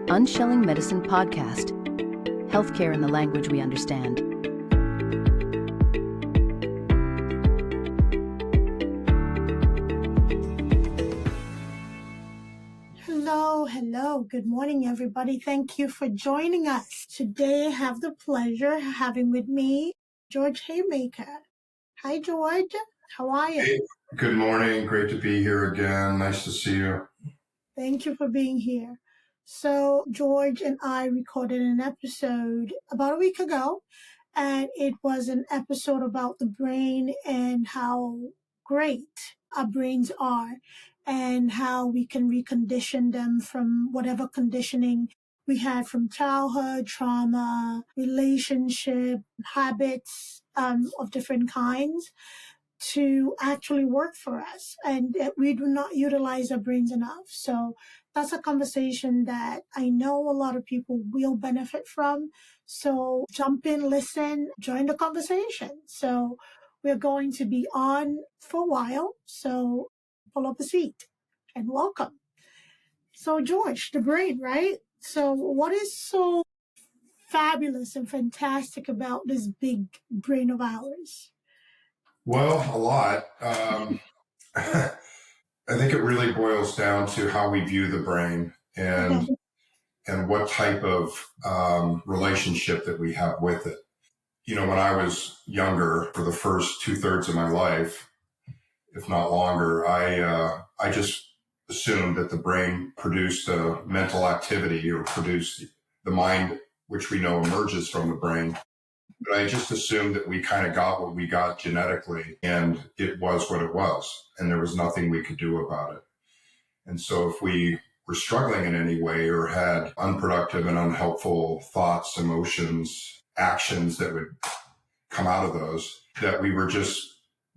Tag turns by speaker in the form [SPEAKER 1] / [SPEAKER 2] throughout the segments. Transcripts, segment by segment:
[SPEAKER 1] Unshelling Medicine Podcast. Healthcare in the language we understand.
[SPEAKER 2] Hello. Good morning, everybody. Thank you for joining us. Today, I have the pleasure of having with me George Haymaker. Hi, George. How are you?
[SPEAKER 3] Hey, good morning. Great to be here again. Nice to see you.
[SPEAKER 2] Thank you for being here. So, George and I recorded an episode about a week ago, and it was an episode about the brain and how great our brains are and how we can recondition them from whatever conditioning we had from childhood, trauma, relationship, habits of different kinds to actually work for us. And we do not utilize our brains enough. So that's a conversation that I know a lot of people will benefit from. So jump in, listen, join the conversation. So we're going to be on for a while. So pull up a seat and welcome. So George, the brain, right? So what is so fabulous and fantastic about this big brain of ours?
[SPEAKER 3] Well, a lot. I think it really boils down to how we view the brain and what type of relationship that we have with it. You know, when I was younger, for the first 2/3 of my life, if not longer, I just assumed that the brain produced a mental activity or produced the mind, which we know emerges from the brain. But I just assumed that we kind of got what we got genetically, and it was what it was, and there was nothing we could do about it. And so if we were struggling in any way or had unproductive and unhelpful thoughts, emotions, actions that would come out of those, that we were just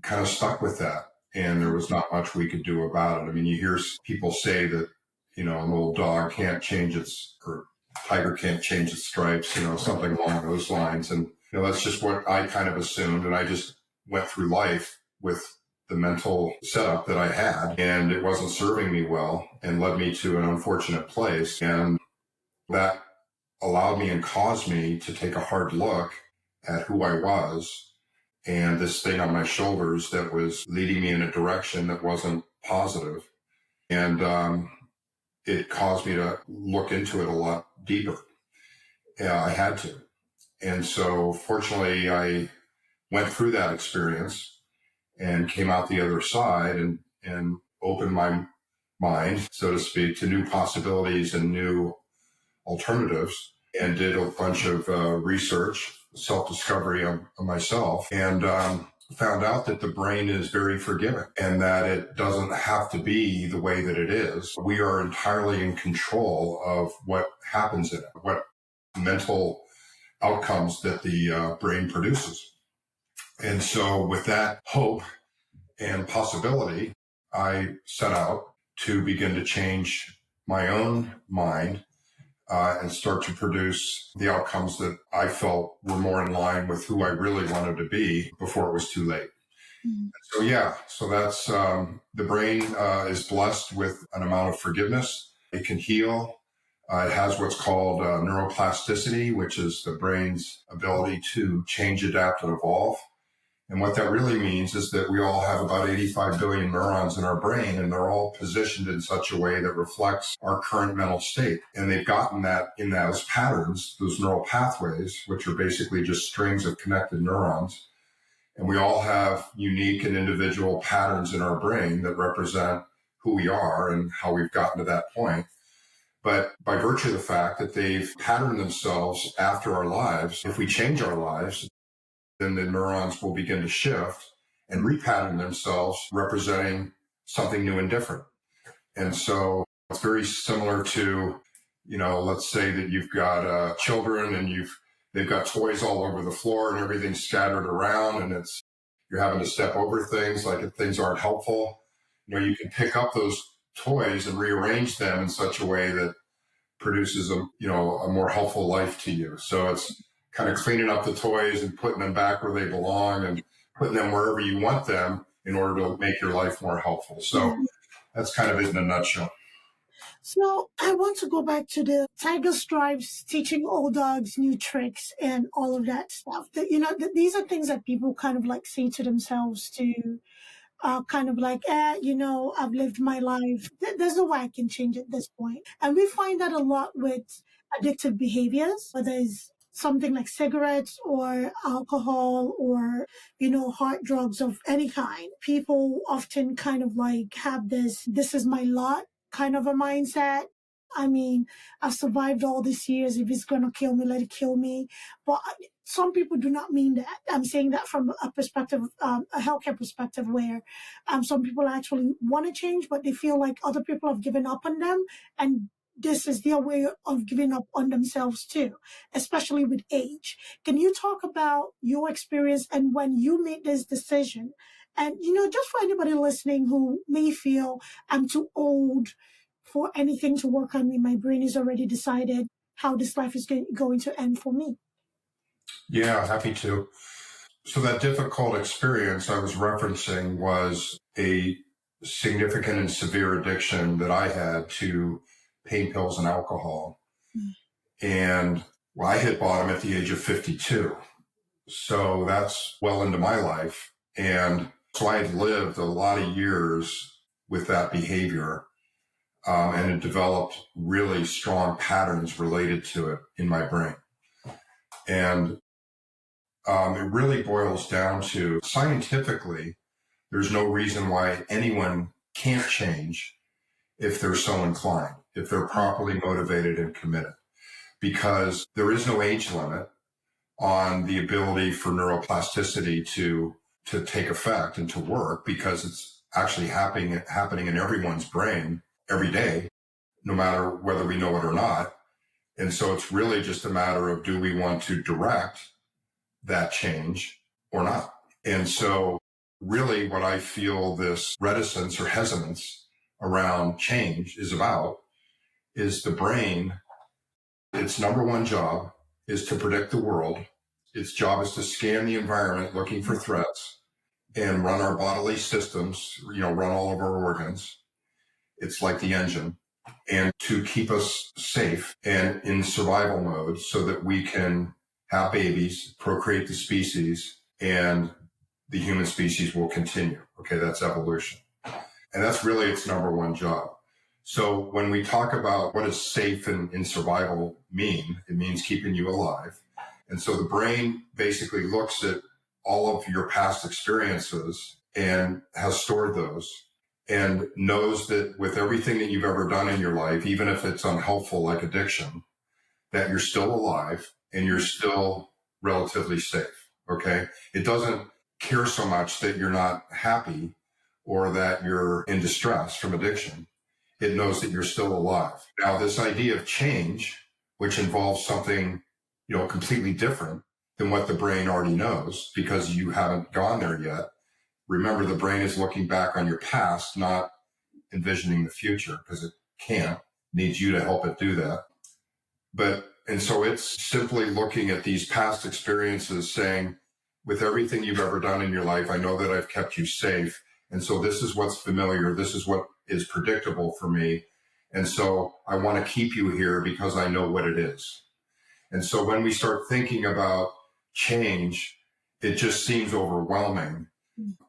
[SPEAKER 3] kind of stuck with that. And there was not much we could do about it. I mean, you hear people say that, you know, an old dog can't change or tiger can't change its stripes, you know, something along those lines. And you know, that's just what I kind of assumed. And I just went through life with the mental setup that I had, and it wasn't serving me well and led me to an unfortunate place. And that allowed me and caused me to take a hard look at who I was and this thing on my shoulders that was leading me in a direction that wasn't positive. And it caused me to look into it a lot deeper. Yeah, I had to. And so fortunately, I went through that experience and came out the other side and opened my mind, so to speak, to new possibilities and new alternatives, and did a bunch of research, self-discovery of myself, and found out that the brain is very forgiving and that it doesn't have to be the way that it is. We are entirely in control of what happens in it, what mental outcomes that the brain produces. And so with that hope and possibility, I set out to begin to change my own mind and start to produce the outcomes that I felt were more in line with who I really wanted to be before it was too late. So that's the brain is blessed with an amount of forgiveness. It can heal. It has what's called neuroplasticity, which is the brain's ability to change, adapt, and evolve. And what that really means is that we all have about 85 billion neurons in our brain, and they're all positioned in such a way that reflects our current mental state. And they've gotten that in those patterns, those neural pathways, which are basically just strings of connected neurons. And we all have unique and individual patterns in our brain that represent who we are and how we've gotten to that point. But by virtue of the fact that they've patterned themselves after our lives, if we change our lives, then the neurons will begin to shift and repattern themselves, representing something new and different. And so it's very similar to, you know, let's say that you've got children and they've got toys all over the floor and everything's scattered around, and you're having to step over things like if things aren't helpful. You know, you can pick up those toys and rearrange them in such a way that produces a more helpful life to you. So it's kind of cleaning up the toys and putting them back where they belong and putting them wherever you want them in order to make your life more helpful. So that's kind of it in a nutshell.
[SPEAKER 2] So I want to go back to the tiger stripes, teaching old dogs new tricks and all of that stuff. These are things that people kind of like say to themselves to kind of like, I've lived my life. There's no way I can change at this point. And we find that a lot with addictive behaviors, whether it's something like cigarettes or alcohol or, hard drugs of any kind. People often kind of like have this is my lot kind of a mindset. I mean, I've survived all these years. If it's going to kill me, let it kill me. But some people do not mean that. I'm saying that from a perspective, a healthcare perspective, where some people actually want to change, but they feel like other people have given up on them. And this is their way of giving up on themselves too, especially with age. Can you talk about your experience and when you made this decision? And, just for anybody listening who may feel I'm too old for anything to work on me, my brain is already decided how this life is going to end for me.
[SPEAKER 3] Yeah, happy to. So that difficult experience I was referencing was a significant and severe addiction that I had to pain pills and alcohol. And I hit bottom at the age of 52. So that's well into my life. And so I had lived a lot of years with that behavior. And it developed really strong patterns related to it in my brain. And it really boils down to scientifically, there's no reason why anyone can't change if they're so inclined, if they're properly motivated and committed, because there is no age limit on the ability for neuroplasticity to take effect and to work, because it's actually happening in everyone's brain every day, no matter whether we know it or not. And so it's really just a matter of, do we want to direct that change or not? And so really what I feel this reticence or hesitance around change is about is the brain. Its number one job is to predict the world. Its job is to scan the environment looking for threats and run our bodily systems, run all of our organs. It's like the engine, and to keep us safe and in survival mode so that we can have babies, procreate the species, and the human species will continue. Okay, that's evolution. And that's really its number one job. So when we talk about what does safe in survival mean, it means keeping you alive. And so the brain basically looks at all of your past experiences and has stored those and knows that with everything that you've ever done in your life, even if it's unhelpful like addiction, that you're still alive and you're still relatively safe. Okay. It doesn't care so much that you're not happy or that you're in distress from addiction. It knows that you're still alive. Now, this idea of change, which involves something, completely different than what the brain already knows because you haven't gone there yet. Remember, the brain is looking back on your past, not envisioning the future, because it can't. It needs you to help it do that. And so it's simply looking at these past experiences saying, with everything you've ever done in your life, I know that I've kept you safe. And so this is what's familiar. This is what is predictable for me. And so I want to keep you here because I know what it is. And so when we start thinking about change, it just seems overwhelming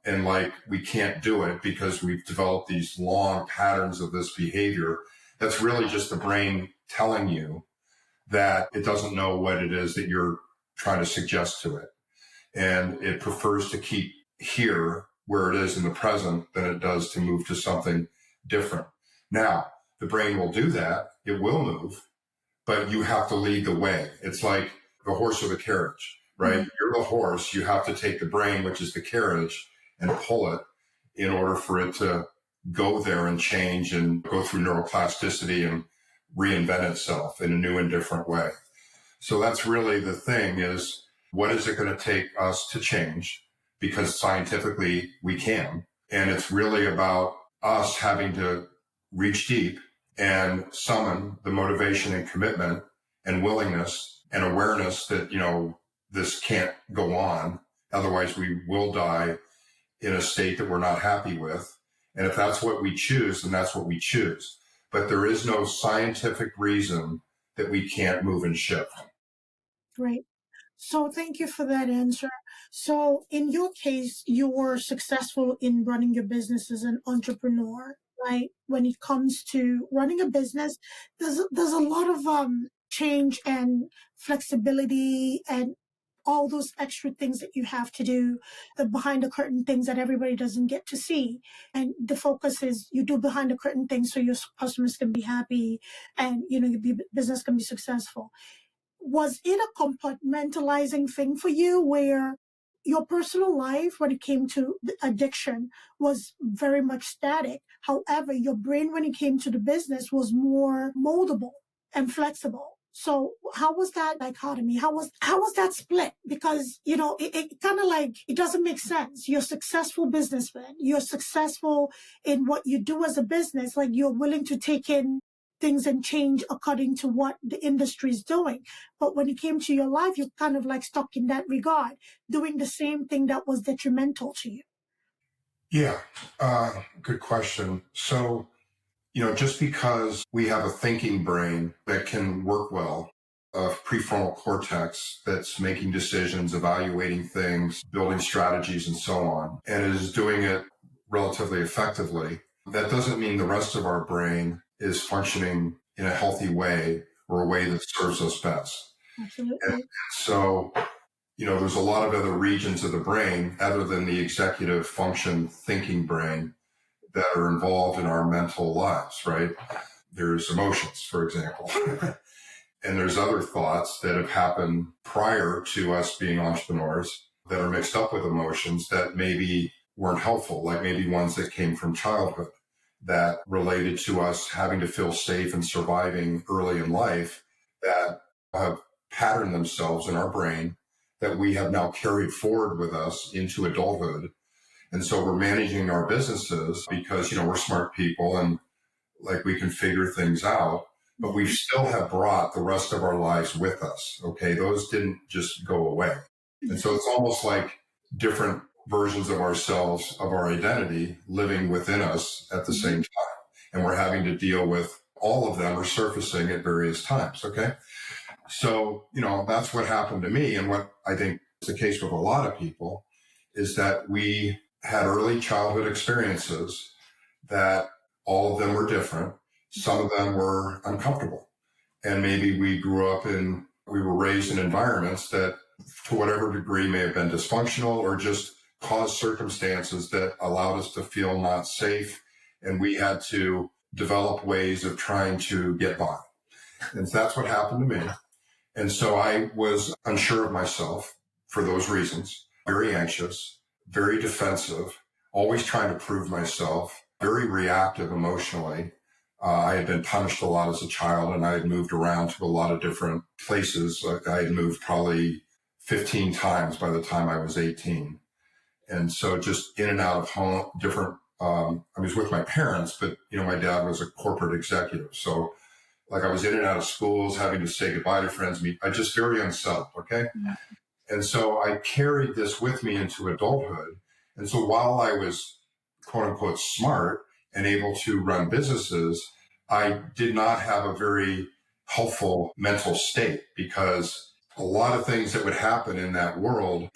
[SPEAKER 3] and like we can't do it because we've developed these long patterns of this behavior. That's really just the brain telling you that it doesn't know what it is that you're trying to suggest to it. And it prefers to keep here where it is in the present than it does to move to something different. Now, the brain will do that. It will move, but you have to lead the way. It's like the horse or the carriage, right? Mm-hmm. You're the horse. You have to take the brain, which is the carriage, and pull it in order for it to go there and change and go through neuroplasticity and reinvent itself in a new and different way. So that's really the thing is, what is it going to take us to change? Because scientifically we can. And it's really about us having to reach deep and summon the motivation and commitment and willingness and awareness that, this can't go on. Otherwise we will die in a state that we're not happy with. And if that's what we choose, then that's what we choose. but there is no scientific reason that we can't move and shift.
[SPEAKER 2] Great. So thank you for that answer. So in your case, you were successful in running your business as an entrepreneur, right? When it comes to running a business, there's a lot of change and flexibility and all those extra things that you have to do, the behind the curtain things that everybody doesn't get to see. And the focus is you do behind the curtain things so your customers can be happy and, your business can be successful. Was it a compartmentalizing thing for you where your personal life, when it came to addiction, was very much static? However, your brain, when it came to the business, was more moldable and flexible. So how was that dichotomy? How was that split? Because, it kind of like, it doesn't make sense. You're a successful businessman. You're successful in what you do as a business. Like, you're willing to take in things and change according to what the industry is doing. But when it came to your life, you're kind of like stuck in that regard, doing the same thing that was detrimental to you.
[SPEAKER 3] Yeah, good question. So, just because we have a thinking brain that can work well, a prefrontal cortex that's making decisions, evaluating things, building strategies, and so on, and is doing it relatively effectively, that doesn't mean the rest of our brain is functioning in a healthy way or a way that serves us best.
[SPEAKER 2] Absolutely.
[SPEAKER 3] And so, there's a lot of other regions of the brain other than the executive function thinking brain that are involved in our mental lives, right? There's emotions, for example. And there's other thoughts that have happened prior to us being entrepreneurs that are mixed up with emotions that maybe weren't helpful, like maybe ones that came from childhood that related to us having to feel safe and surviving early in life that have patterned themselves in our brain that we have now carried forward with us into adulthood. And so we're managing our businesses because, we're smart people and like we can figure things out, but we still have brought the rest of our lives with us. Okay. Those didn't just go away. And so it's almost like different versions of ourselves, of our identity living within us at the same time. And we're having to deal with all of them are surfacing at various times. Okay. So, that's what happened to me. And what I think is the case with a lot of people is that we had early childhood experiences that all of them were different. Some of them were uncomfortable. And maybe we were raised in environments that to whatever degree may have been dysfunctional or just caused circumstances that allowed us to feel not safe. And we had to develop ways of trying to get by. And that's what happened to me. And so I was unsure of myself for those reasons, very anxious, very defensive, always trying to prove myself, very reactive emotionally. I had been punished a lot as a child and I had moved around to a lot of different places. I had moved probably 15 times by the time I was 18. And so just in and out of home, different, I was with my parents, but, my dad was a corporate executive. So like I was in and out of schools, having to say goodbye to friends, I just very unsettled. Okay. Yeah. And so I carried this with me into adulthood. And so while I was quote unquote smart and able to run businesses, I did not have a very helpful mental state because a lot of things that would happen in that world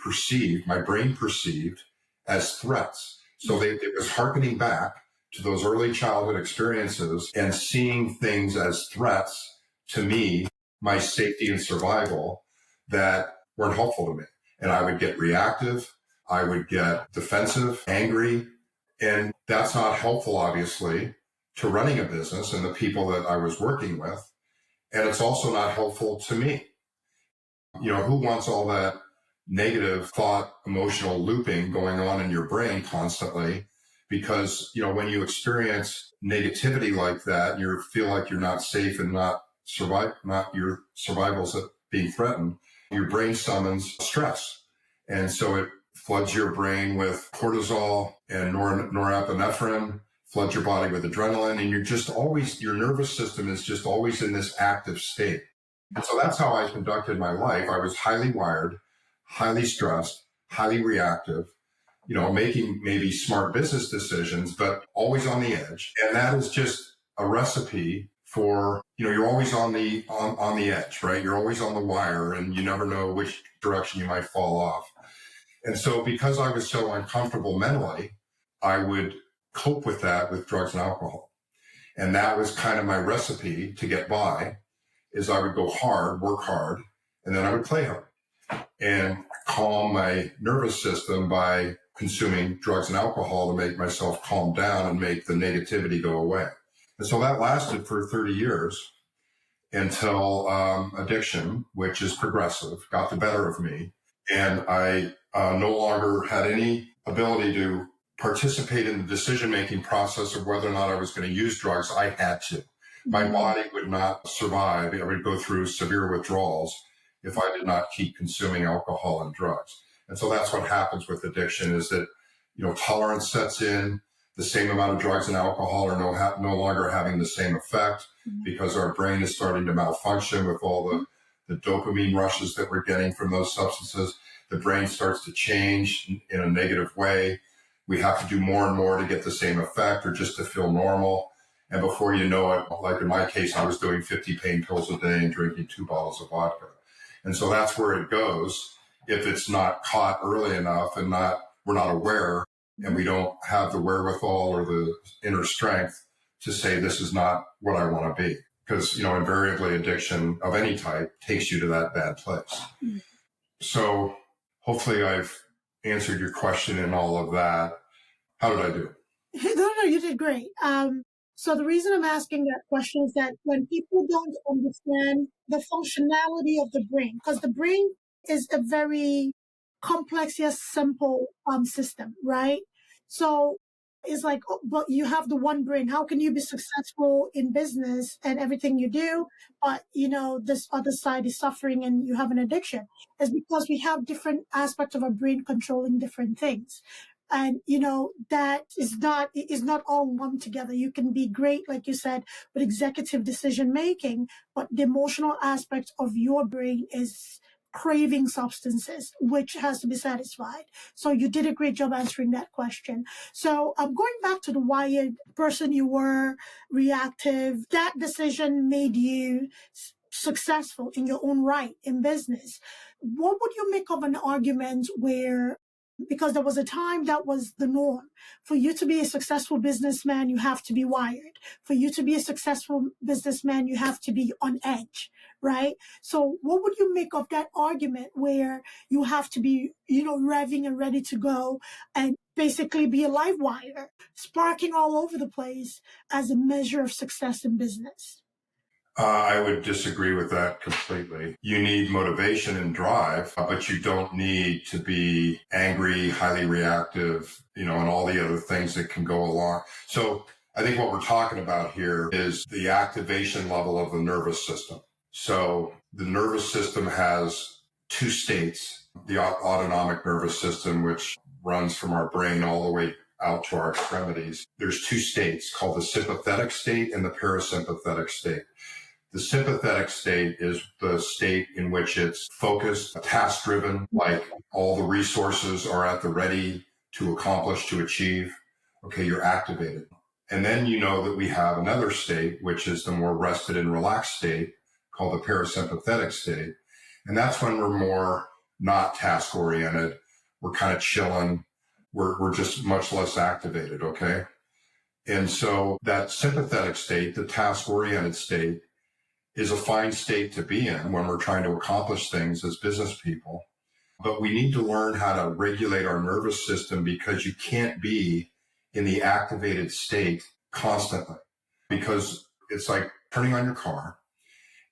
[SPEAKER 3] my brain perceived as threats. So it was hearkening back to those early childhood experiences and seeing things as threats to me, my safety and survival that weren't helpful to me. And I would get reactive. I would get defensive, angry. And that's not helpful, obviously, to running a business and the people that I was working with. And it's also not helpful to me. Who wants all that negative thought, emotional looping going on in your brain constantly? Because, when you experience negativity like that, you feel like you're not safe and not your survival's being threatened. Your brain summons stress. And so it floods your brain with cortisol and norepinephrine, floods your body with adrenaline. And your nervous system is just always in this active state. And so that's how I conducted my life. I was highly wired, highly stressed, highly reactive, making maybe smart business decisions, but always on the edge. And that is just a recipe for, you're always on the edge, right? You're always on the wire, and you never know which direction you might fall off. And so because I was so uncomfortable mentally, I would cope with that with drugs and alcohol. And that was kind of my recipe to get by, is I would go hard, work hard, and then I would play hard and calm my nervous system by consuming drugs and alcohol to make myself calm down and make the negativity go away. And so that lasted for 30 years until addiction, which is progressive, got the better of me. And I no longer had any ability to participate in the decision-making process of whether or not I was going to use drugs. I had to. My body would not survive. I would go through severe withdrawals if I did not keep consuming alcohol and drugs. And so that's what happens with addiction, is that, tolerance sets in. The same amount of drugs and alcohol are no longer having the same effect because our brain is starting to malfunction with all the dopamine rushes that we're getting from those substances. The brain starts to change in a negative way. We have to do more and more to get the same effect or just to feel normal. And before you know it, like in my case, I was doing 50 pain pills a day and drinking 2 bottles of vodka. And so that's where it goes if it's not caught early enough and we're not aware, and we don't have the wherewithal or the inner strength to say, this is not what I want to be. Because, invariably addiction of any type takes you to that bad place. So hopefully I've answered your question in all of that. How did I do?
[SPEAKER 2] No, you did great. So the reason I'm asking that question is that when people don't understand the functionality of the brain, because the brain is a very complex yet simple system, right? So it's like, but you have the one brain. How can you be successful in business and everything you do, but this other side is suffering and you have an addiction? It's because we have different aspects of our brain controlling different things. And, that is not all lumped together. You can be great, like you said, with executive decision making, but the emotional aspect of your brain is craving substances, which has to be satisfied. So you did a great job answering that question. So I'm going back to the wired person you were, reactive. That decision made you successful in your own right in business. What would you make of an argument where, because there was a time that was the norm. For you to be a successful businessman, you have to be wired. For you to be a successful businessman, you have to be on edge, right? So what would you make of that argument where you have to be, revving and ready to go and basically be a live wire, sparking all over the place as a measure of success in business?
[SPEAKER 3] I would disagree with that completely. You need motivation and drive, but you don't need to be angry, highly reactive, and all the other things that can go along. So I think what we're talking about here is the activation level of the nervous system. So the nervous system has 2 states, the autonomic nervous system, which runs from our brain all the way out to our extremities. There's 2 states called the sympathetic state and the parasympathetic state. The sympathetic state is the state in which it's focused, task-driven, like all the resources are at the ready to accomplish, to achieve. Okay, you're activated. And then you know that we have another state, which is the more rested and relaxed state, called the parasympathetic state. And that's when we're more not task-oriented. We're kind of chilling. We're just much less activated, okay? And so that sympathetic state, the task-oriented state, is a fine state to be in when we're trying to accomplish things as business people. But we need to learn how to regulate our nervous system, because you can't be in the activated state constantly, because it's like turning on your car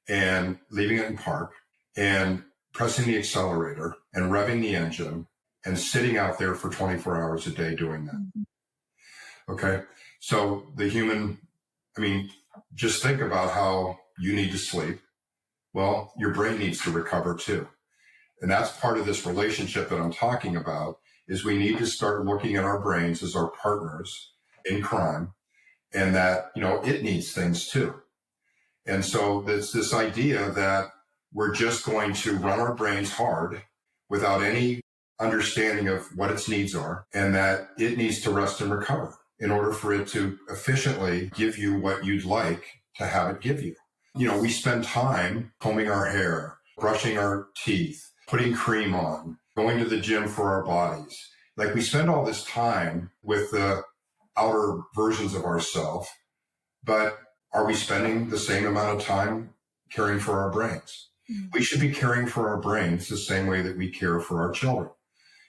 [SPEAKER 3] and leaving it in park and pressing the accelerator and revving the engine and sitting out there for 24 hours a day doing that. Okay. So just think about how you need to sleep. Well, your brain needs to recover too. And that's part of this relationship that I'm talking about, is we need to start looking at our brains as our partners in crime, and that, it needs things too. And so there's this idea that we're just going to run our brains hard without any understanding of what its needs are, and that it needs to rest and recover. in order for it to efficiently give you what you'd like to have it give you. We spend time combing our hair, brushing our teeth, putting cream on, going to the gym for our bodies. Like we spend all this time with the outer versions of ourselves, but are we spending the same amount of time caring for our brains? We should be caring for our brains the same way that we care for our children.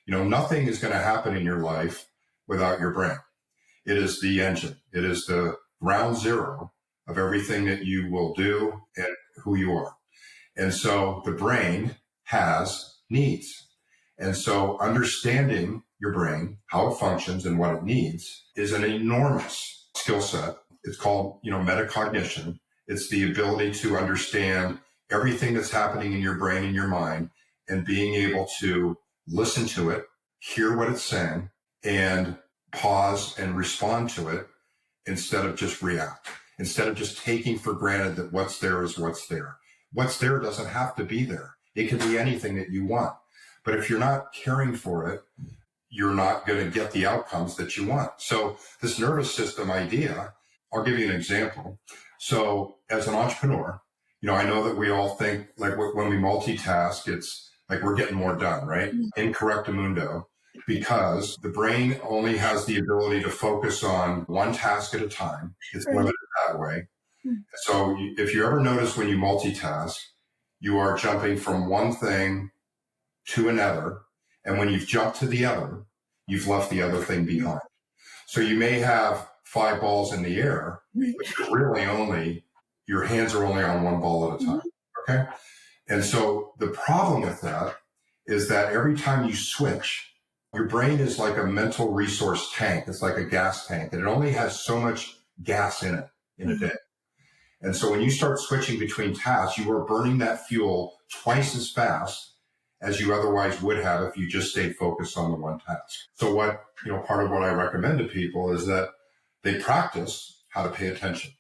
[SPEAKER 3] Nothing is going to happen in your life without your brain. It is the engine. It is the ground zero of everything that you will do and who you are. And so the brain has needs. And so understanding your brain, how it functions and what it needs is an enormous skill set. It's called, metacognition. It's the ability to understand everything that's happening in your brain and your mind and being able to listen to it, hear what it's saying, and pause and respond to it instead of just react, instead of just taking for granted that what's there is what's there. What's there doesn't have to be there. It can be anything that you want. But if you're not caring for it, you're not going to get the outcomes that you want. So this nervous system idea, I'll give you an example. So as an entrepreneur, I know that we all think like when we multitask, it's like we're getting more done, right? Incorrectamundo, because the brain only has the ability to focus on one task at a time. It's limited that way. So if you ever notice when you multitask, you are jumping from one thing to another. And when you've jumped to the other, you've left the other thing behind. So you may have 5 balls in the air, but your hands are only on one ball at a time. Okay. And so the problem with that is that every time you switch, your brain is like a mental resource tank. It's like a gas tank, and it only has so much gas in it in a day. And so when you start switching between tasks, you are burning that fuel twice as fast as you otherwise would have if you just stayed focused on the one task. So part of what I recommend to people is that they practice how to pay attention.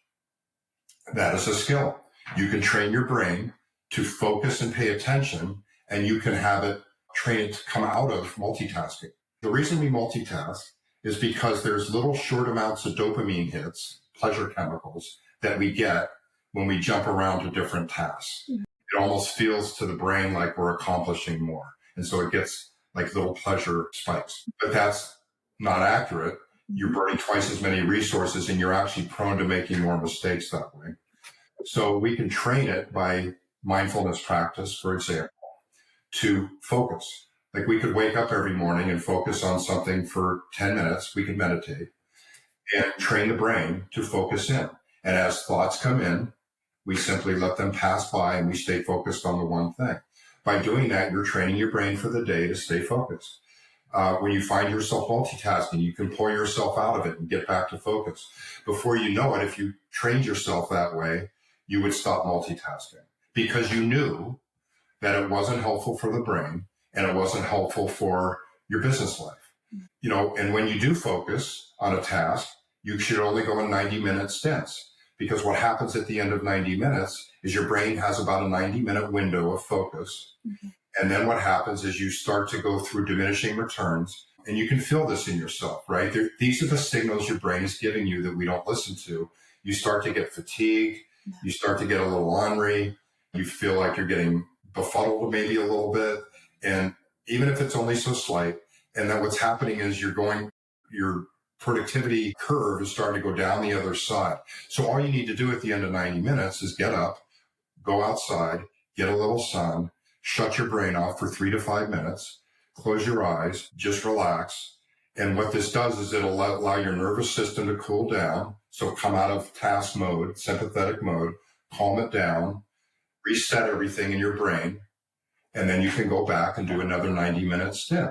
[SPEAKER 3] That is a skill. You can train your brain to focus and pay attention, and you can have it train it to come out of multitasking. The reason we multitask is because there's little short amounts of dopamine hits, pleasure chemicals, that we get when we jump around to different tasks. It almost feels to the brain like we're accomplishing more. And so it gets like little pleasure spikes. But that's not accurate. You're burning twice as many resources, and you're actually prone to making more mistakes that way. So we can train it by mindfulness practice, for example, to focus. Like we could wake up every morning and focus on something for 10 minutes. We could meditate and train the brain to focus in. And as thoughts come in, we simply let them pass by and we stay focused on the one thing. By doing that, you're training your brain for the day to stay focused. When you find yourself multitasking, you can pull yourself out of it and get back to focus. Before you know it, if you trained yourself that way, you would stop multitasking because you knew that it wasn't helpful for the brain and it wasn't helpful for your business life. And when you do focus on a task, you should only go in 90-minute stints, because what happens at the end of 90 minutes is your brain has about a 90-minute window of focus. And then what happens is you start to go through diminishing returns, and you can feel this in yourself, right? These are the signals your brain is giving you that we don't listen to. You start to get fatigued. You start to get a little ornery. You feel like you're getting befuddled maybe a little bit. And even if it's only so slight, and then what's happening is your productivity curve is starting to go down the other side. So all you need to do at the end of 90 minutes is get up, go outside, get a little sun, shut your brain off for 3 to 5 minutes, close your eyes, just relax. And what this does is it'll allow your nervous system to cool down. So come out of task mode, sympathetic mode, calm it down, reset everything in your brain, and then you can go back and do another 90-minute stint.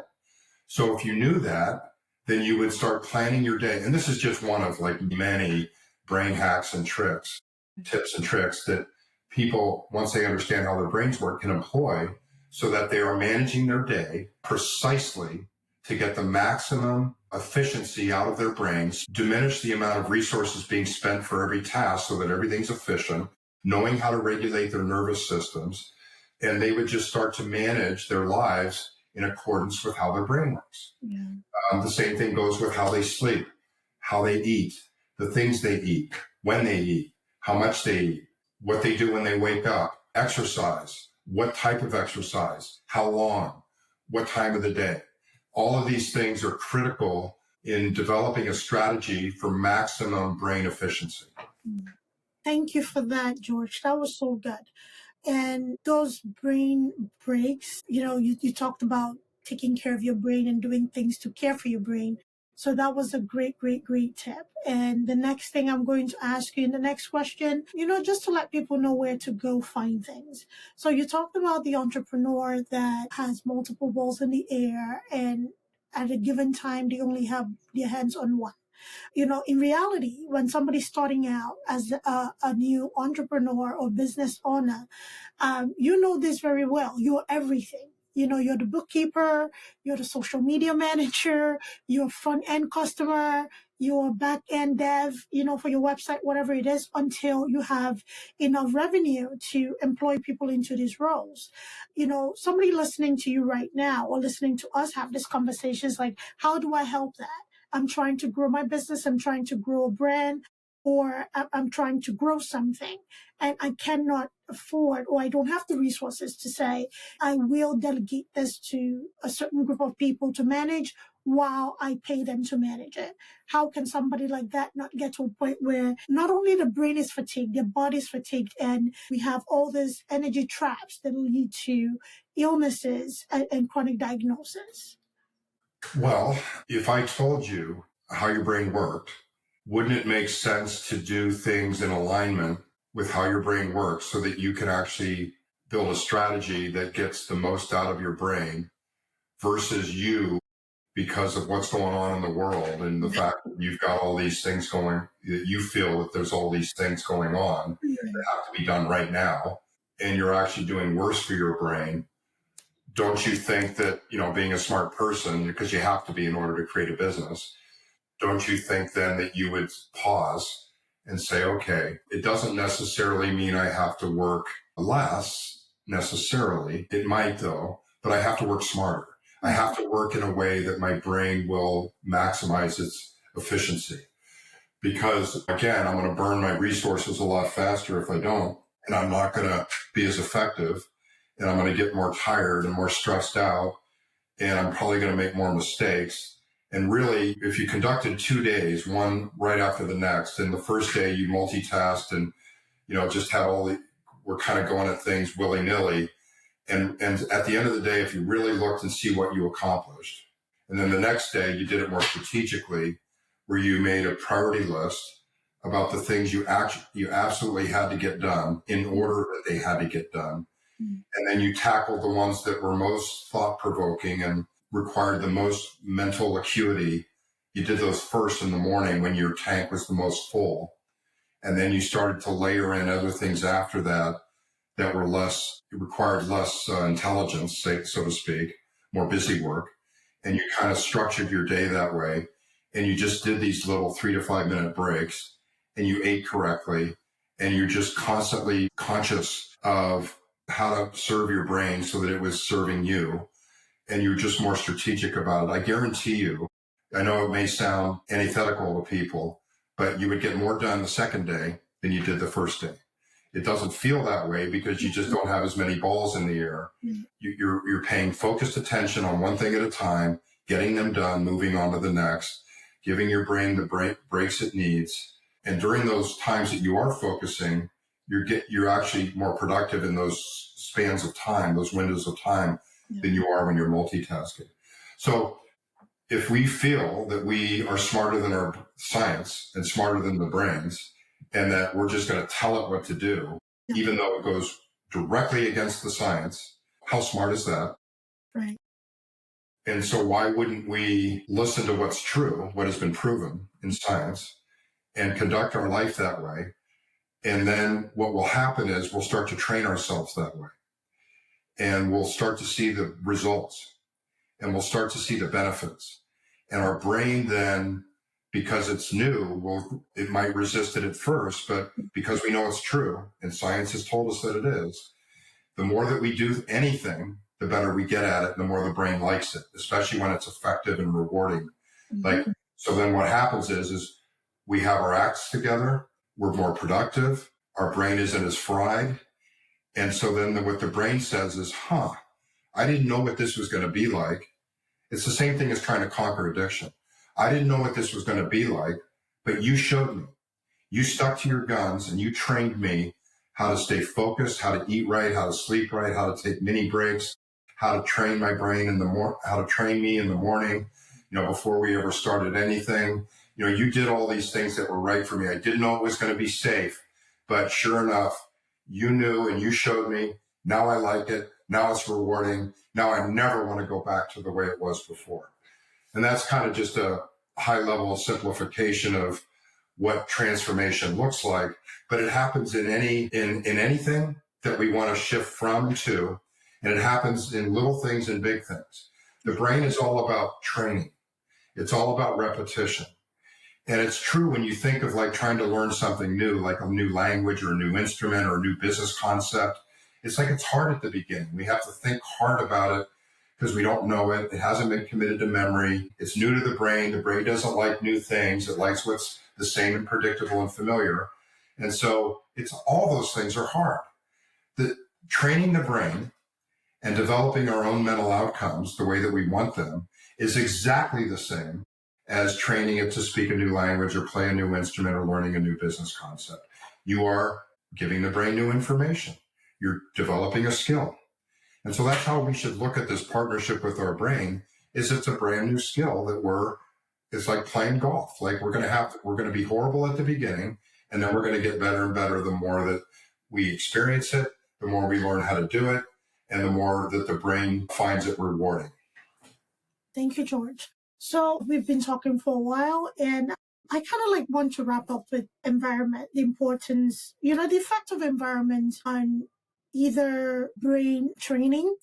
[SPEAKER 3] So if you knew that, then you would start planning your day. And this is just one of like many brain hacks and tricks, tips and tricks that people, once they understand how their brains work, can employ so that they are managing their day precisely to get the maximum efficiency out of their brains, diminish the amount of resources being spent for every task so that everything's efficient, knowing how to regulate their nervous systems, and they would just start to manage their lives in accordance with how their brain works. The same thing goes with how they sleep, how they eat, the things they eat, when they eat, how much they eat, what they do when they wake up, exercise, what type of exercise, how long, what time of the day. All of these things are critical in developing a strategy for maximum brain efficiency.
[SPEAKER 2] Thank you for that, George. That was so good. And those brain breaks, you talked about taking care of your brain and doing things to care for your brain. So that was a great, great, great tip. And the next thing I'm going to ask you in the next question, just to let people know where to go find things. So you talked about the entrepreneur that has multiple balls in the air, and at a given time, they only have their hands on one. In reality, when somebody's starting out as a new entrepreneur or business owner, you know this very well. You're everything. You're the bookkeeper, you're the social media manager, you're front end customer, you're back end dev, for your website, whatever it is, until you have enough revenue to employ people into these roles. Somebody listening to you right now or listening to us have this conversation is like, how do I help that? I'm trying to grow my business. I'm trying to grow a brand, or I'm trying to grow something, and I cannot afford, or I don't have the resources to say, I will delegate this to a certain group of people to manage while I pay them to manage it. How can somebody like that not get to a point where not only the brain is fatigued, their body's fatigued, and we have all these energy traps that lead to illnesses and chronic diagnosis?
[SPEAKER 3] Well, if I told you how your brain worked, wouldn't it make sense to do things in alignment with how your brain works so that you can actually build a strategy that gets the most out of your brain versus you, because of what's going on in the world and the fact that you've got all these things going, that you feel that there's all these things going on that have to be done right now, and you're actually doing worse for your brain. Don't you think that, being a smart person, because you have to be in order to create a business, don't you think then that you would pause and say, okay, it doesn't necessarily mean I have to work less necessarily. It might though, but I have to work smarter. I have to work in a way that my brain will maximize its efficiency. Because again, I'm going to burn my resources a lot faster if I don't, and I'm not going to be as effective, and I'm going to get more tired and more stressed out, and I'm probably going to make more mistakes. And really, if you conducted 2 days, one right after the next, and the first day you multitasked and, just had we're kind of going at things willy-nilly. And at the end of the day, if you really looked and see what you accomplished, and then the next day you did it more strategically, where you made a priority list about the things you absolutely had to get done in order that they had to get done. And then you tackled the ones that were most thought-provoking and required the most mental acuity. You did those first in the morning when your tank was the most full. And then you started to layer in other things after that required less intelligence, so to speak, more busy work. And you kind of structured your day that way. And you just did these little 3 to 5 minute breaks, and you ate correctly. And you're just constantly conscious of how to serve your brain so that it was serving you. And you're just more strategic about it. I guarantee you, I know it may sound antithetical to people, but you would get more done the second day than you did the first day. It doesn't feel that way because you just don't have as many balls in the air. You're paying focused attention on one thing at a time, getting them done, moving on to the next, giving your brain the breaks it needs. And during those times that you are focusing, you're actually more productive in those spans of time, those windows of time, than you are when you're multitasking. So if we feel that we are smarter than our science and smarter than the brains, and that we're just going to tell it what to do, even though it goes directly against the science, how smart is that?
[SPEAKER 2] Right.
[SPEAKER 3] And so why wouldn't we listen to what's true, what has been proven in science, and conduct our life that way? And then what will happen is we'll start to train ourselves that way. And we'll start to see the results, and we'll start to see the benefits. And our brain then, because it's new, it might resist it at first, but because we know it's true, and science has told us that it is, the more that we do anything, the better we get at it, the more the brain likes it, especially when it's effective and rewarding. Like So then what happens is we have our acts together, we're more productive, our brain isn't as fried. And so then what the brain says is, I didn't know what this was going to be like. It's the same thing as trying to conquer addiction. I didn't know what this was going to be like, but you showed me. You stuck to your guns and you trained me how to stay focused, how to eat right, how to sleep right, how to take mini breaks, how to train my brain how to train me in the morning, before we ever started anything. You did all these things that were right for me. I didn't know it was going to be safe, but sure enough, you knew and you showed me. Now I like it. Now it's rewarding. Now I never want to go back to the way it was before. And that's kind of just a high level simplification of what transformation looks like, but it happens in anything that we want to shift from to, and it happens in little things and big things. The brain is all about training. It's all about repetition. And it's true when you think of like trying to learn something new, like a new language or a new instrument or a new business concept. It's like it's hard at the beginning. We have to think hard about it because we don't know it. It hasn't been committed to memory. It's new to the brain. The brain doesn't like new things. It likes what's the same and predictable and familiar. And so it's all those things are hard. The training the brain and developing our own mental outcomes the way that we want them is exactly the same as training it to speak a new language or play a new instrument or learning a new business concept. You are giving the brain new information. You're developing a skill. And so that's how we should look at this partnership with our brain, is it's a brand new skill that it's like playing golf. Like we're going to be horrible at the beginning, and then we're going to get better and better the more that we experience it, the more we learn how to do it, and the more that the brain finds it rewarding.
[SPEAKER 2] Thank you, George. So we've been talking for a while, and I kind of want to wrap up with environment, the importance, the effect of environment on either brain training,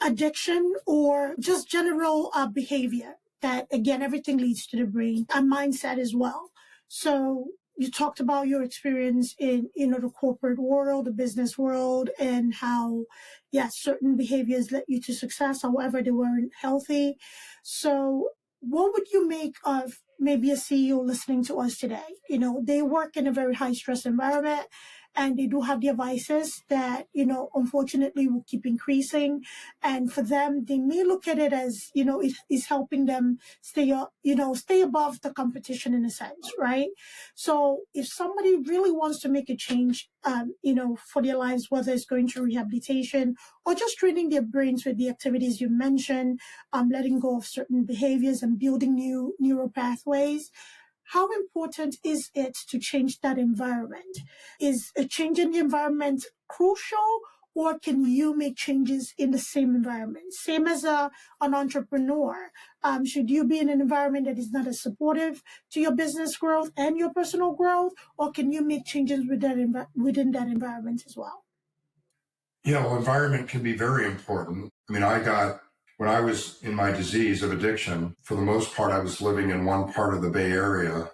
[SPEAKER 2] addiction, or just general behavior. That, again, everything leads to the brain and mindset as well. So you talked about your experience in, the corporate world, the business world, and how, certain behaviors led you to success. However, they weren't healthy. So what would you make of maybe a CEO listening to us today? They work in a very high stress environment, and they do have their vices that, unfortunately will keep increasing. And for them, they may look at it as, it is helping them stay above the competition in a sense, right? So if somebody really wants to make a change, for their lives, whether it's going to rehabilitation or just training their brains with the activities you mentioned, letting go of certain behaviors and building new neural pathways, how important is it to change that environment? Is a change in the environment crucial, or can you make changes in the same environment? Same as an entrepreneur. Should you be in an environment that is not as supportive to your business growth and your personal growth, or can you make changes within that environment as well?
[SPEAKER 3] Environment can be very important. When I was in my disease of addiction, for the most part, I was living in one part of the Bay Area.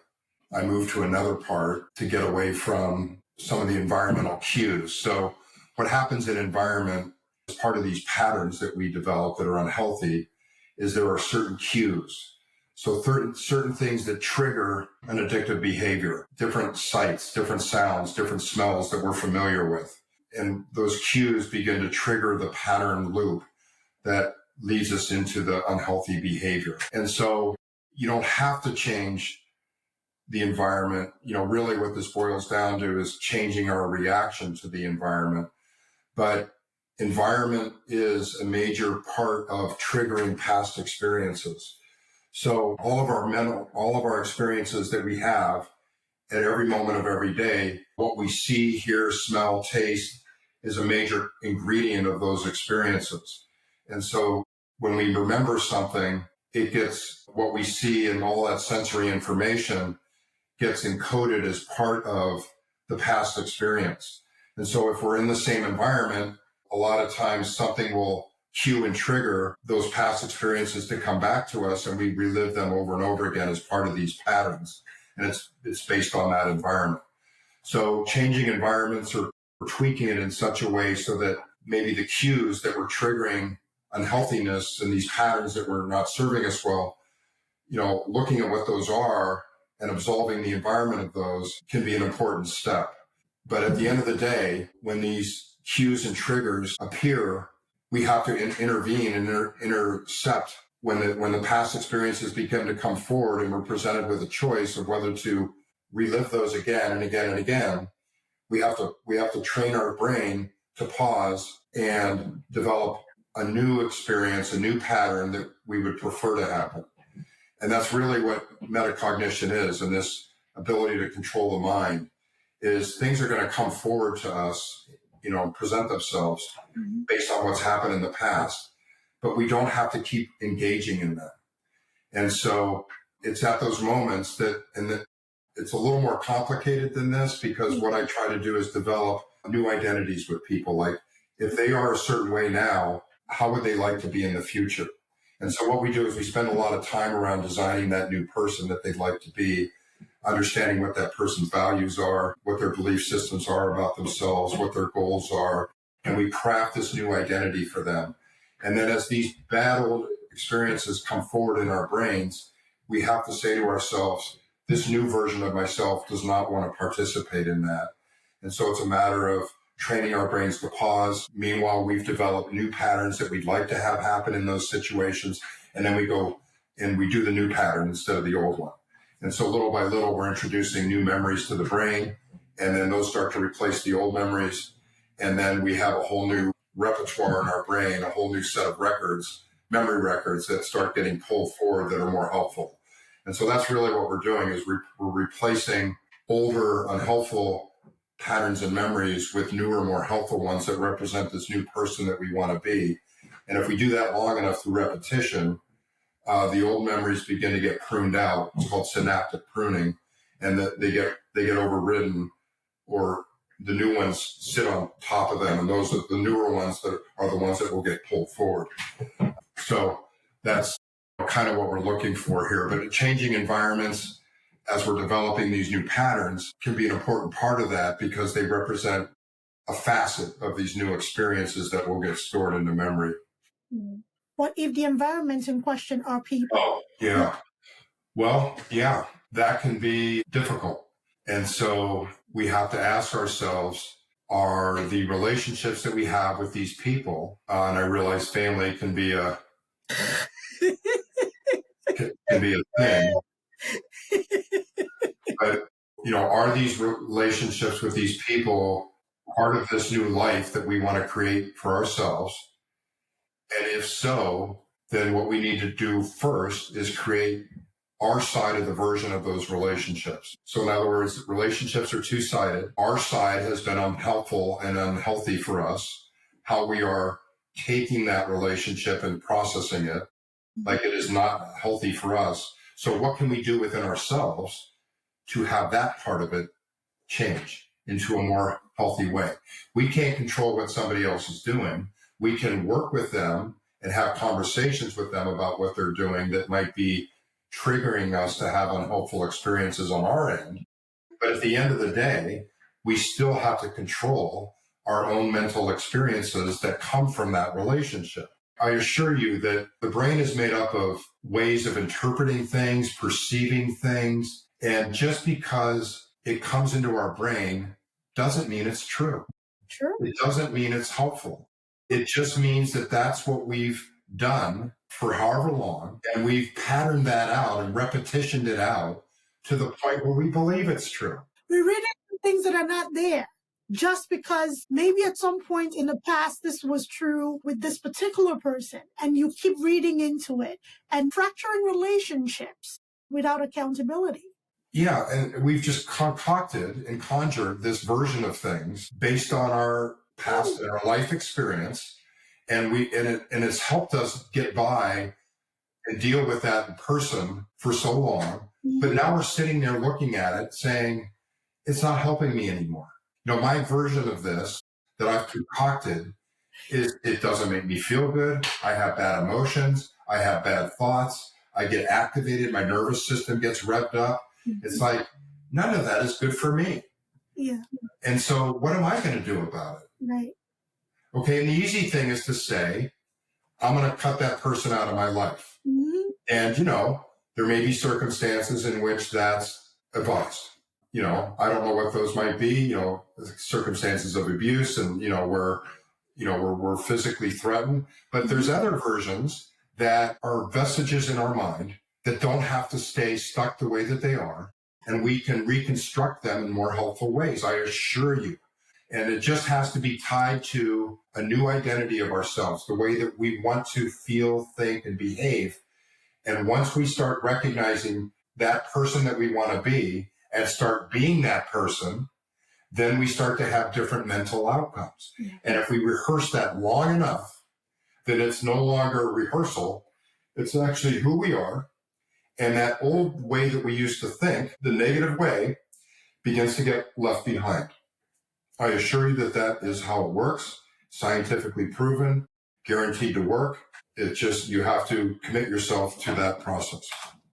[SPEAKER 3] I moved to another part to get away from some of the environmental cues. So what happens in environment as part of these patterns that we develop that are unhealthy is there are certain cues. So certain things that trigger an addictive behavior, different sights, different sounds, different smells that we're familiar with. And those cues begin to trigger the pattern loop that leads us into the unhealthy behavior. And so you don't have to change the environment. Really what this boils down to is changing our reaction to the environment. But environment is a major part of triggering past experiences. So all of our experiences that we have at every moment of every day, what we see, hear, smell, taste is a major ingredient of those experiences. And so when we remember something, it gets what we see and all that sensory information gets encoded as part of the past experience. And so if we're in the same environment, a lot of times something will cue and trigger those past experiences to come back to us, and we relive them over and over again as part of these patterns. And it's based on that environment. So changing environments or tweaking it in such a way so that maybe the cues that were triggering unhealthiness and these patterns that were not serving us well, looking at what those are and absolving the environment of those can be an important step. But at the end of the day, when these cues and triggers appear, we have to intervene and intercept when the past experiences begin to come forward and we're presented with a choice of whether to relive those again and again and again. We have to train our brain to pause and develop a new experience, a new pattern that we would prefer to happen. And that's really what metacognition is, and this ability to control the mind is things are going to come forward to us, present themselves based on what's happened in the past, but we don't have to keep engaging in them. And so it's at those moments that it's a little more complicated than this, because what I try to do is develop new identities with people. Like, if they are a certain way now, how would they like to be in the future? And so what we do is we spend a lot of time around designing that new person that they'd like to be, understanding what that person's values are, what their belief systems are about themselves, what their goals are, and we craft this new identity for them. And then as these battled experiences come forward in our brains, we have to say to ourselves, this new version of myself does not want to participate in that. And so it's a matter of training our brains to pause. Meanwhile, we've developed new patterns that we'd like to have happen in those situations. And then we go and we do the new pattern instead of the old one. And so little by little, we're introducing new memories to the brain, and then those start to replace the old memories. And then we have a whole new repertoire in our brain, a whole new set of records, memory records that start getting pulled forward that are more helpful. And so that's really what we're doing, is we're replacing older, unhelpful patterns and memories with newer, more helpful ones that represent this new person that we want to be. And if we do that long enough through repetition, the old memories begin to get pruned out. It's called synaptic pruning, and that they get overridden, or the new ones sit on top of them, and those are the newer ones that are the ones that will get pulled forward. So that's kind of what we're looking for here. But changing environments as we're developing these new patterns can be an important part of that, because they represent a facet of these new experiences that will get stored into memory.
[SPEAKER 2] What if the environments in question are people?
[SPEAKER 3] Oh, yeah. Well, yeah, that can be difficult. And so we have to ask ourselves, are the relationships that we have with these people, and I realize family can be a thing, but, are these relationships with these people part of this new life that we want to create for ourselves? And if so, then what we need to do first is create our side of the version of those relationships. So in other words, relationships are two-sided. Our side has been unhelpful and unhealthy for us. How we are taking that relationship and processing it like it is not healthy for us. So what can we do within ourselves to have that part of it change into a more healthy way? We can't control what somebody else is doing. We can work with them and have conversations with them about what they're doing that might be triggering us to have unhelpful experiences on our end. But at the end of the day, we still have to control our own mental experiences that come from that relationship. I assure you that the brain is made up of ways of interpreting things, perceiving things, and just because it comes into our brain doesn't mean it's true.
[SPEAKER 2] Sure.
[SPEAKER 3] It doesn't mean it's helpful. It just means that that's what we've done for however long, and we've patterned that out and repetitioned it out to the point where we believe it's true.
[SPEAKER 2] We read into things that are not there just because maybe at some point in the past this was true with this particular person, and you keep reading into it and fracturing relationships without accountability.
[SPEAKER 3] Yeah, and we've just concocted and conjured this version of things based on our past and our life experience, and it's helped us get by and deal with that person for so long. But now we're sitting there looking at it saying, it's not helping me anymore. My version of this that I've concocted is, it doesn't make me feel good. I have bad emotions. I have bad thoughts. I get activated. My nervous system gets revved up. It's like, none of that is good for me.
[SPEAKER 2] Yeah.
[SPEAKER 3] And so what am I going to do about it?
[SPEAKER 2] Right.
[SPEAKER 3] Okay. And the easy thing is to say, I'm going to cut that person out of my life.
[SPEAKER 2] Mm-hmm.
[SPEAKER 3] And, There may be circumstances in which that's advised. I don't know what those might be, circumstances of abuse and, where, we're physically threatened. But there's other versions that are vestiges in our mind that don't have to stay stuck the way that they are. And we can reconstruct them in more helpful ways, I assure you. And it just has to be tied to a new identity of ourselves, the way that we want to feel, think, and behave. And once we start recognizing that person that we want to be and start being that person, then we start to have different mental outcomes. Yeah. And if we rehearse that long enough, then it's no longer a rehearsal. It's actually who we are. And that old way that we used to think, the negative way, begins to get left behind. I assure you that that is how it works, scientifically proven, guaranteed to work. It's just you have to commit yourself to that process.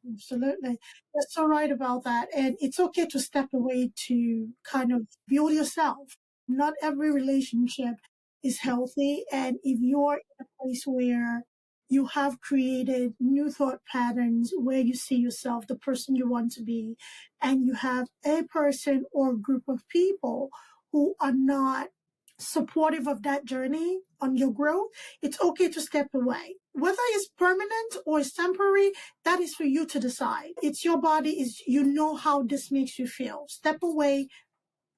[SPEAKER 2] Absolutely. You're so right about that. And it's okay to step away to kind of build yourself. Not every relationship is healthy. And if you're in a place where you have created new thought patterns where you see yourself, the person you want to be, and you have a person or group of people who are not supportive of that journey on your growth, it's okay to step away. Whether it's permanent or it's temporary, that is for you to decide. It's your body, you know how this makes you feel. Step away,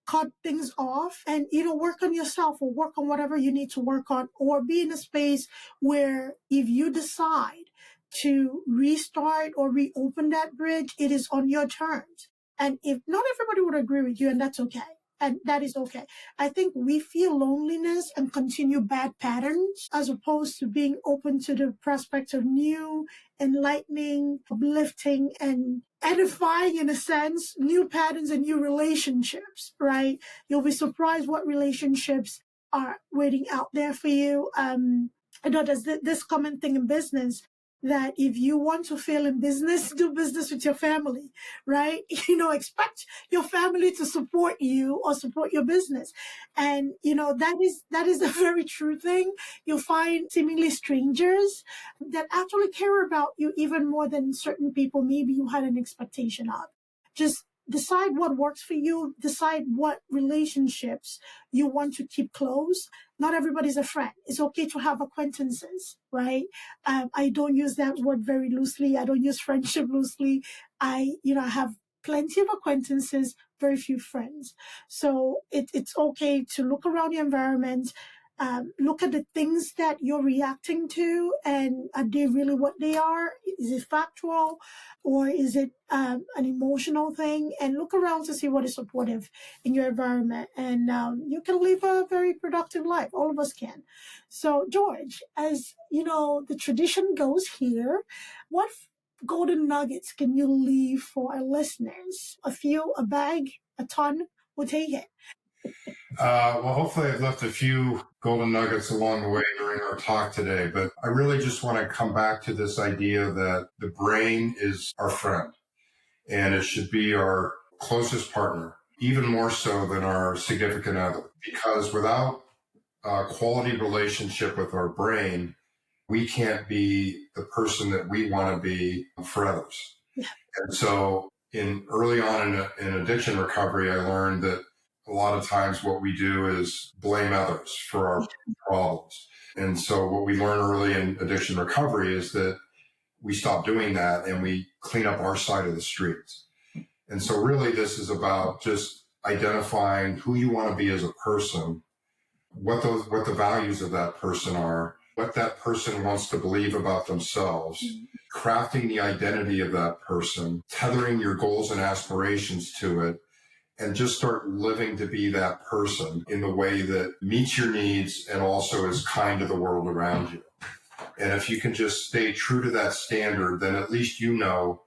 [SPEAKER 2] cut things off, and either work on yourself or work on whatever you need to work on, or be in a space where if you decide to restart or reopen that bridge, it is on your terms. And if not everybody would agree with you, and that's okay. And that is okay. I think we feel loneliness and continue bad patterns as opposed to being open to the prospect of new, enlightening, uplifting, and edifying, in a sense, new patterns and new relationships, right? You'll be surprised what relationships are waiting out there for you. I know there's this common thing in business that if you want to fail in business, do business with your family, right? Expect your family to support you or support your business. And, that is a very true thing. You'll find seemingly strangers that actually care about you even more than certain people maybe you had an expectation of. Just decide what works for you. Decide what relationships you want to keep close. Not everybody's a friend. It's okay to have acquaintances, right? I don't use that word very loosely. I don't use friendship loosely. I have plenty of acquaintances, very few friends. So it's okay to look around your environment, look at the things that you're reacting to, and are they really what they are? Is it factual, or is it an emotional thing? And look around to see what is supportive in your environment, and you can live a very productive life. All of us can. So, George, as the tradition goes here, what golden nuggets can you leave for our listeners? A few, a bag, a ton? We'll take it.
[SPEAKER 3] Well, hopefully I've left a few golden nuggets along the way during our talk today, but I really just want to come back to this idea that the brain is our friend and it should be our closest partner, even more so than our significant other, because without a quality relationship with our brain, we can't be the person that we want to be for others. Yeah. And so early on in addiction recovery, I learned that a lot of times what we do is blame others for our problems. And so what we learn early in addiction recovery is that we stop doing that and we clean up our side of the streets. And so really this is about just identifying who you want to be as a person, what the values of that person are, what that person wants to believe about themselves, crafting the identity of that person, tethering your goals and aspirations to it, and just start living to be that person in the way that meets your needs and also is kind to the world around you. And if you can just stay true to that standard, then at least you know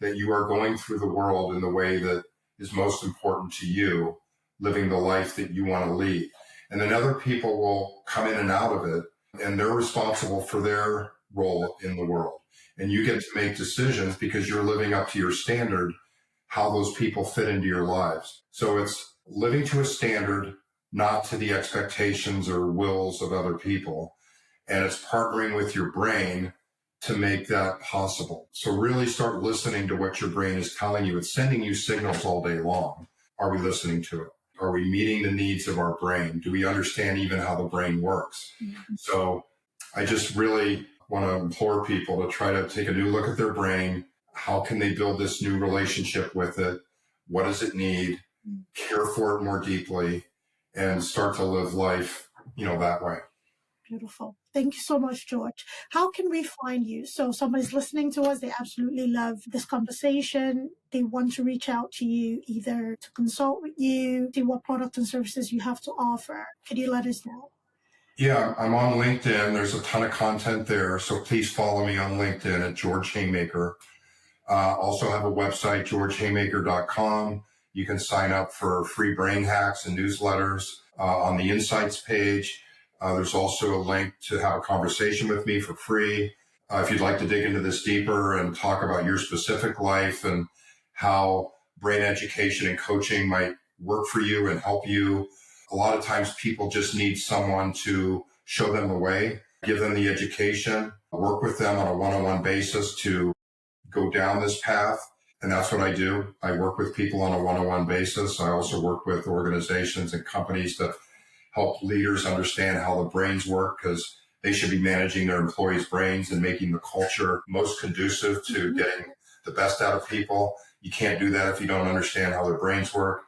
[SPEAKER 3] that you are going through the world in the way that is most important to you, living the life that you want to lead. And then other people will come in and out of it, and they're responsible for their role in the world. And you get to make decisions because you're living up to your standard, how those people fit into your lives. So it's living to a standard, not to the expectations or wills of other people. And it's partnering with your brain to make that possible. So really start listening to what your brain is telling you. It's sending you signals all day long. Are we listening to it? Are we meeting the needs of our brain? Do we understand even how the brain works? So I just really want to implore people to try to take a new look at their brain. How can they build this new relationship with it? What does it need? Care for it more deeply and start to live life, that way.
[SPEAKER 2] Beautiful. Thank you so much, George. How can we find you? So somebody's listening to us. They absolutely love this conversation. They want to reach out to you either to consult with you, see what products and services you have to offer. Could you let us know?
[SPEAKER 3] Yeah, I'm on LinkedIn. There's a ton of content there. So please follow me on LinkedIn at George Haymaker. Also have a website, georgehaymaker.com. You can sign up for free brain hacks and newsletters on the Insights page. There's also a link to have a conversation with me for free. If you'd like to dig into this deeper and talk about your specific life and how brain education and coaching might work for you and help you. A lot of times people just need someone to show them the way, give them the education, work with them on a one-on-one basis to go down this path. And that's what I do. I work with people on a one-on-one basis. I also work with organizations and companies to help leaders understand how the brains work, because they should be managing their employees' brains and making the culture most conducive to getting the best out of people. You can't do that if you don't understand how their brains work.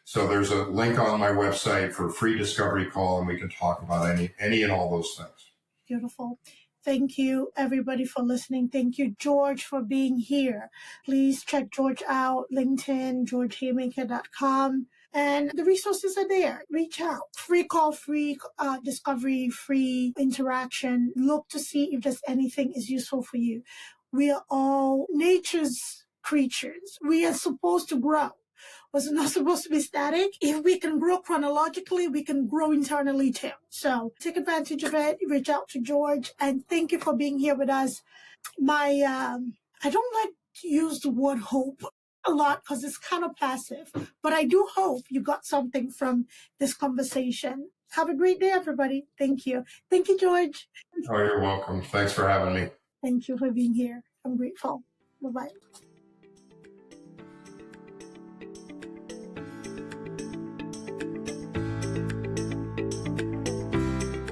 [SPEAKER 3] So there's a link on my website for a free discovery call, and we can talk about any and all those things.
[SPEAKER 2] Beautiful. Thank you, everybody, for listening. Thank you, George, for being here. Please check George out, LinkedIn, georgehaymaker.com. And the resources are there. Reach out. Free call, free discovery, free interaction. Look to see if there's anything is useful for you. We are all nature's creatures. We are supposed to grow. Was not supposed to be static. If we can grow chronologically, we can grow internally too. So take advantage of it. Reach out to George. And thank you for being here with us. I don't like to use the word hope a lot because it's kind of passive, but I do hope you got something from this conversation. Have a great day, everybody. Thank you. Thank you, George.
[SPEAKER 3] Oh, you're welcome. Thanks for having me.
[SPEAKER 2] Thank you for being here. I'm grateful. Bye-bye.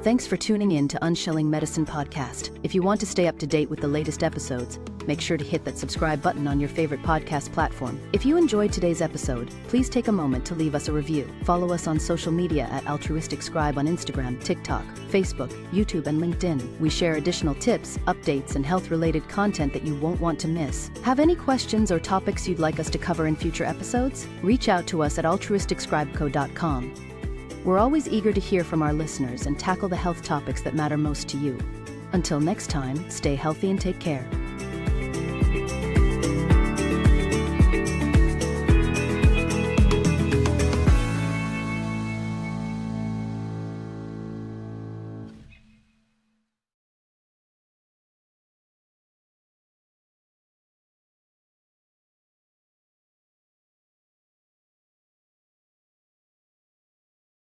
[SPEAKER 1] Thanks for tuning in to Unshelling Medicine Podcast. If you want to stay up to date with the latest episodes, make sure to hit that subscribe button on your favorite podcast platform. If you enjoyed today's episode, please take a moment to leave us a review. Follow us on social media at Altruistic Scribe on Instagram, TikTok, Facebook, YouTube, and LinkedIn. We share additional tips, updates, and health-related content that you won't want to miss. Have any questions or topics you'd like us to cover in future episodes? Reach out to us at altruisticscribeco.com. We're always eager to hear from our listeners and tackle the health topics that matter most to you. Until next time, stay healthy and take care.